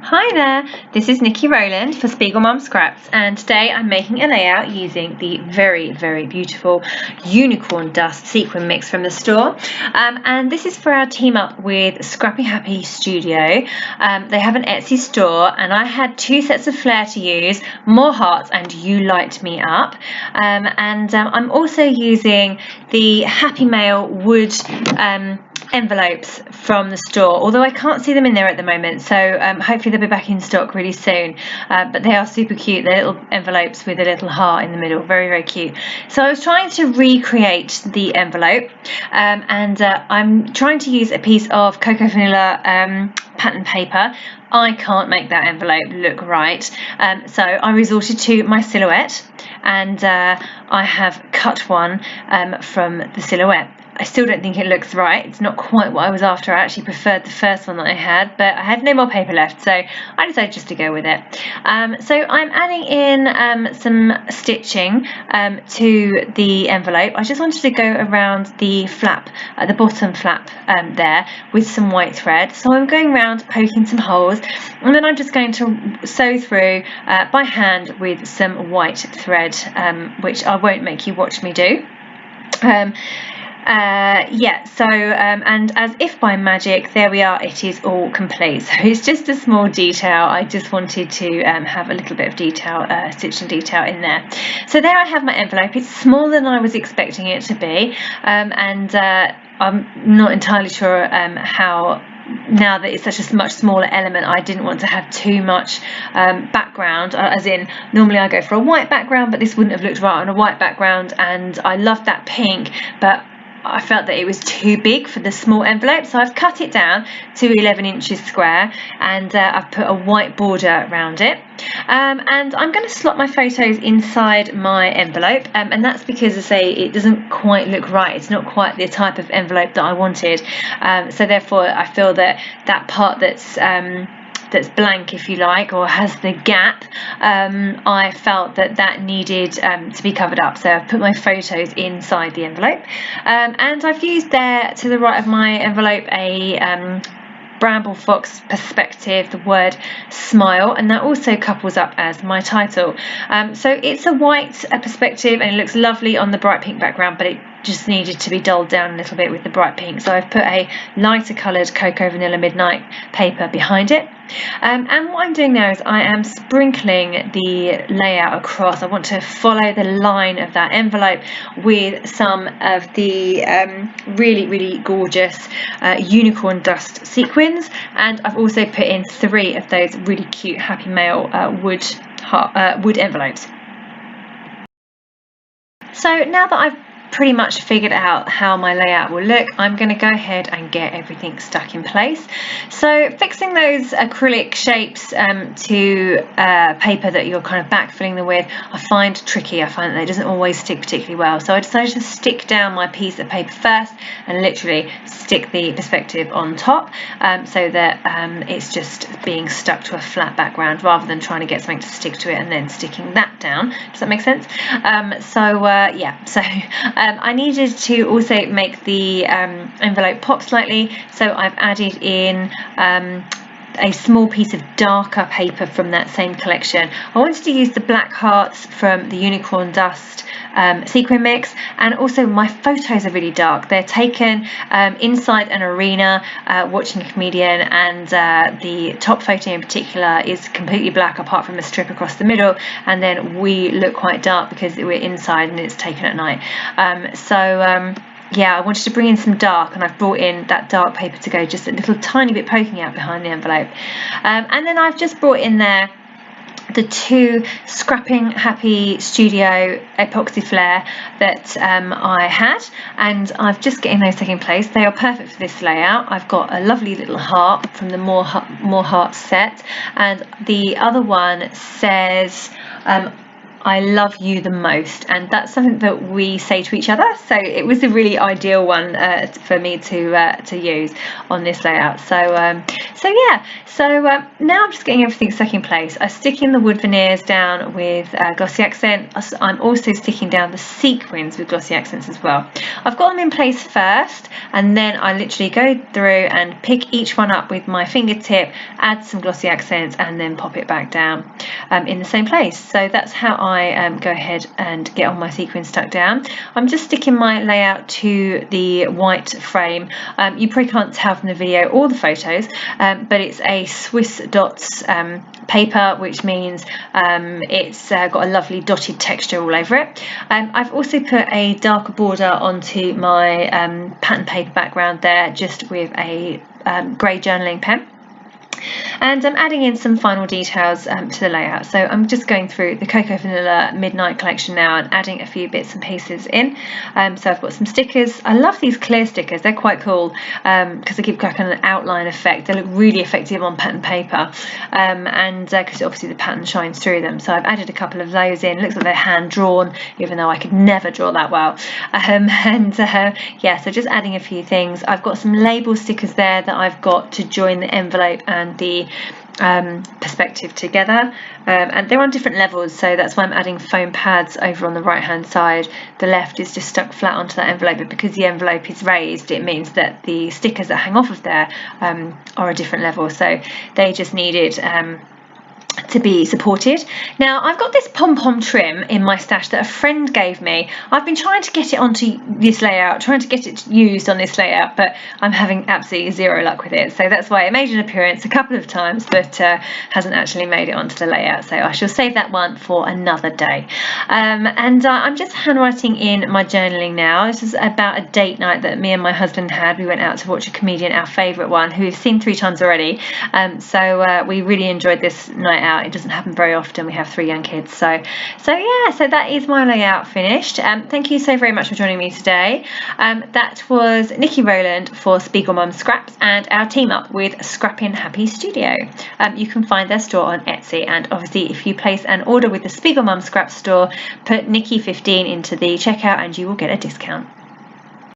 Hi there, this is Niki Rowland for Spiegel Mum Scraps, and today I'm making a layout using the very beautiful unicorn dust sequin mix from the store, and this is for our team up with Scrappin Happy Studio. They have an Etsy store, and I had two sets of flair to use, more hearts and you light me up, I'm also using the Happy Mail wood envelopes from the store, although I can't see them in there at the moment, so hopefully they'll be back in stock really soon, but they are super cute. They're little envelopes with a little heart in the middle, very cute. So I was trying to recreate the envelope, I'm trying to use a piece of cocoa vanilla pattern paper. I can't make that envelope look right, so I resorted to my silhouette, and I have cut one from the silhouette. I still don't think it looks right. It's not quite what I was after. I actually preferred the first one that I had, but I had no more paper left, so I decided just to go with it. So I'm adding in some stitching to the envelope. I just wanted to go around the flap, the bottom flap there, with some white thread. So I'm going around poking some holes, and then I'm just going to sew through by hand with some white thread, which I won't make you watch me do. And as if by magic, there we are, it is all complete. So it's just a small detail. I just wanted to have a little bit of detail, stitching detail in there. So there I have my envelope. It's smaller than I was expecting it to be, I'm not entirely sure how, now that it's such a much smaller element, I didn't want to have too much background, as in normally I go for a white background, but this wouldn't have looked right on a white background, and I love that pink, but I felt that it was too big for the small envelope, so I've cut it down to 11 inches square, and I've put a white border around it, and I'm going to slot my photos inside my envelope, and that's because, as I say, it doesn't quite look right. It's not quite the type of envelope that I wanted, so therefore I feel that that part that's blank, if you like, or has the gap, I felt that needed to be covered up, so I've put my photos inside the envelope, and I've used there to the right of my envelope a Bramble Fox Perspective, the word smile, and that also couples up as my title. So it's a white perspective, and it looks lovely on the bright pink background, but it just needed to be dulled down a little bit with the bright pink, so I've put a lighter coloured cocoa vanilla midnight paper behind it, and what I'm doing now is I am sprinkling the layout across. I want to follow the line of that envelope with some of the really gorgeous unicorn dust sequins, and I've also put in 3 of those really cute Happy Mail wood envelopes. So now that I've pretty much figured out how my layout will look, I'm going to go ahead and get everything stuck in place. So fixing those acrylic shapes to paper that you're kind of backfilling them with, I find tricky. I find that it doesn't always stick particularly well, so I decided to stick down my piece of paper first and literally stick the perspective on top, so that it's just being stuck to a flat background rather than trying to get something to stick to it and then sticking that down. Does that make sense? I needed to also make the envelope pop slightly, so I've added in a small piece of darker paper from that same collection. I wanted to use the black hearts from the unicorn dust sequin mix, and also my photos are really dark. They're taken inside an arena watching a comedian, and the top photo in particular is completely black apart from a strip across the middle, and then we look quite dark because we're inside and it's taken at night. Yeah, I wanted to bring in some dark, and I've brought in that dark paper to go just a little tiny bit poking out behind the envelope, and then I've just brought in there the 2 Scrappin Happy Studio epoxy flair that I had, and I've just getting those taking place. They are perfect for this layout. I've got a lovely little heart from the More Hearts set, and the other one says I love you the most, and that's something that we say to each other, so it was a really ideal one for me to use on this layout. So now I'm just getting everything stuck in place. I'm sticking the wood veneers down with glossy accent. I'm also sticking down the sequins with glossy accents as well. I've got them in place first, and then I literally go through and pick each one up with my fingertip, add some glossy accents, and then pop it back down in the same place. So that's how I go ahead and get all my sequins stuck down. I'm just sticking my layout to the white frame. You probably can't tell from the video or the photos, but it's a Swiss dots paper, which means it's got a lovely dotted texture all over it. I've also put a darker border onto my pattern paper background there, just with a grey journaling pen. And I'm adding in some final details to the layout. So I'm just going through the Cocoa Vanilla Midnight collection now and adding a few bits and pieces in. So I've got some stickers. I love these clear stickers. They're quite cool because they give like an outline effect. They look really effective on pattern paper, and because obviously the pattern shines through them. So I've added a couple of those in. It looks like they're hand drawn, even though I could never draw that well. Yeah, so just adding a few things. I've got some label stickers there that I've got to join the envelope and the perspective together, and they're on different levels, so that's why I'm adding foam pads over on the right hand side. The left is just stuck flat onto that envelope, but because the envelope is raised, it means that the stickers that hang off of there are a different level, so they just needed to be supported. Now I've got this pom-pom trim in my stash that a friend gave me. I've been trying to get it onto this layout, trying to get it used on this layout, but I'm having absolutely zero luck with it, so that's why it made an appearance a couple of times, but hasn't actually made it onto the layout, so I shall save that one for another day. I'm just handwriting in my journaling now. This is about a date night that me and my husband had. We went out to watch a comedian, our favourite one, who we've seen 3 times already, so we really enjoyed this night out. It doesn't happen very often. We have 3 young kids, so yeah, so that is my layout finished. Thank you so very much for joining me today. That was Niki Rowland for Spiegel Mum Scraps and our team up with Scrappin Happy Studio. You can find their store on Etsy, and obviously if you place an order with the Spiegel Mum Scraps store, put Niki 15 into the checkout and you will get a discount.